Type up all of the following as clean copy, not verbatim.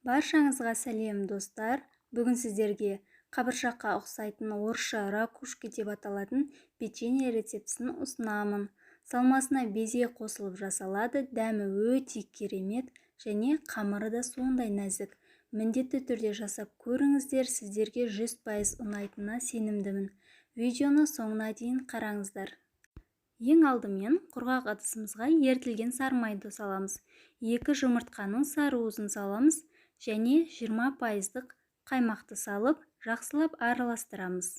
Баршаңызға сәлем достар. Бүгін сіздерге қабыршаққа ұқсайтын орысша ракушки деп аталатын печенье рецептісін ұсынамын. Салмасына безе қосылып жасалады, дәмі өте керемет және қамыры да сондай нәзік. Міндетті түрде жасап көріңіздер, сіздерге 100% ұнайтынына сенімдімін. Видеоны соңына дейін қараңыздар. Ең алдымен құрғақ ыдысымызға ерітілген сары майды саламыз. 2 жұмыртқаның сарыуызын саламыз және 20%-ық қаймақты салып, жақсылап араластырамыз.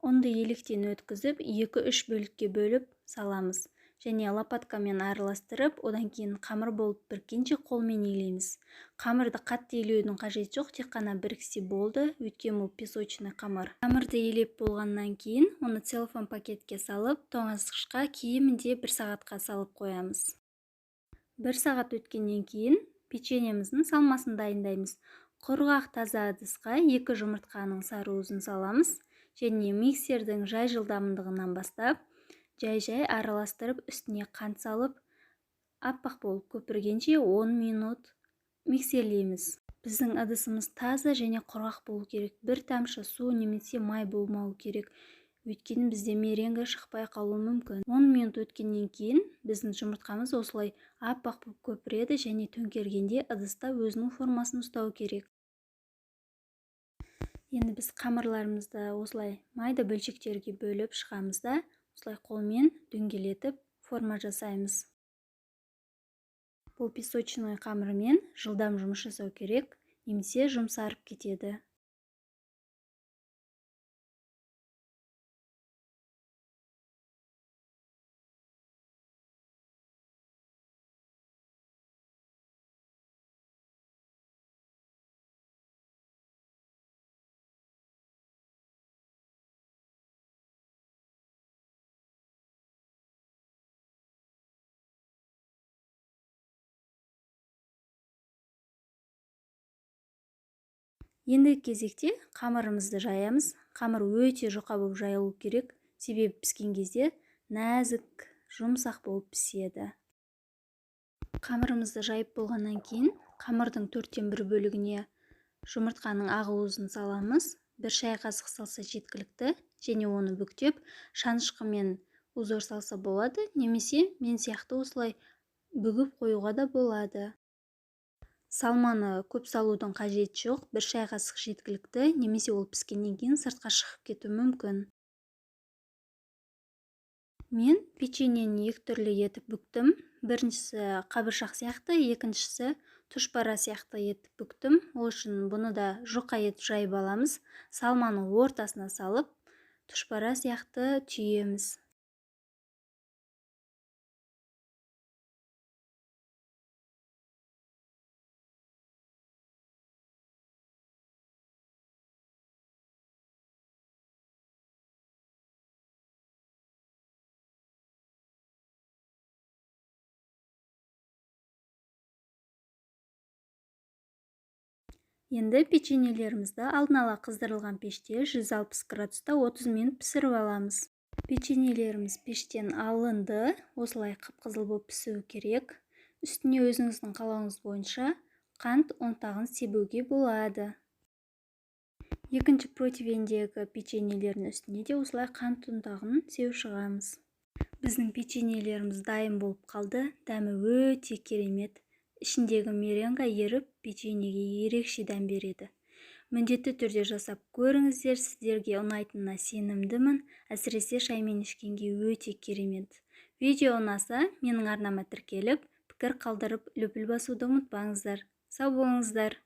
Ұнды електен өткізіп, 2-3 бөлікке бөліп саламыз. Және лопаткамен араластырып, одан кейін қамыр болып біріккенше қолмен илейміз. Қамырды қатты илеудің қажеті жоқ, тек қана біріксе болды, өйткені ол песочный қамыр. Қамырды илеп болғаннан кейін, оны целлофан пакетке салып, тоңазытқышқа кемінде 1 сағатқа салып қоямыз. 1 сағат өткеннен кейін печеньеміздің салмасын дайындаймыз. Құрғақ таза ыдысқа 2 жұмыртқаның сарыуызын саламыз және миксердің жай жылдамдығынан бастап жай араластырып, үстіне қант салып, аппақ болып көпіргенше 10 минут миксерлейміз. Біздің ыдысымыз таза және құрғақ болу керек. Бір тамшы су немесе май болмау керек. Өйткені бізде меренге шықпай қалуы мүмкін. 10 минут өткеннен кейін біздің жұмыртқамыз осылай аппақ болып көпіреді және төңкергенде ыдыста өзінің формасын ұстау керек. Енді біз қамырларымызды осылай майда бөлшектерге бөліп шығамыз да, осылай қолмен дөңгелетіп форма жасаймыз. Бұл песочный қамырмен жылдам жұмыс жасау керек, немесе жұмсарып кетеді. Енді кезекте қамырымызды жаямыз. Қамыр өте жұқа болып жайылу керек, себебі піскен кезде нәзік, жұмсақ болып піседі. Қамырымызды жайып болғаннан кейін, қамырдың 1/4 бөлігіне жұмыртқаның ақ-уызын саламыз. 1 шай қасық салса жеткілікті және оны бүктеп, шанышқымен узор салса болады, немесе мен сияқты осылай бүгіп қоюға да болады. Салманы көп салудың қажеті жоқ, 1 шай қасық жеткілікті, немесе ол піскеннен кейін сыртқа шығып кетуі мүмкін. Мен печеньені 2 түрлі етіп бүктім. Біріншісі қабыршақ сияқты, екіншісі тұшпара сияқты етіп бүктім. Ол үшін бұны да жұқа етіп жайып аламыз. Салманы ортасына салып, тұшпара сияқты түйеміз. Енді печеньелерімізді алдын ала қыздырылған пеште 160 градуста 30 минут пісіріп аламыз. Печеньелеріміз пештен алынды, осылай қып-қызыл болып пісуі керек. Үстіне өзіңіздің қалауыңыз бойынша қант ұнтағын себуге болады. Екінші противендегі печеньелердің үстіне де осылай қант ұнтағын сеуіп шығамыз. Біздің печеньелеріміз дайын болып қалды, дәмі өте керемет. Ішіндегі меренга еріп, печеньеге ерекше дәм береді. Міндетті түрде жасап көріңіздер, сіздерге ұнайтынына сенімдімін, әсіресе шаймен ішкенге өте керемет. Видео ұнаса, менің арнама тіркеліп, пікір қалдырып, лүпіл басуды ұмытпаңыздар. Сау болыңыздар.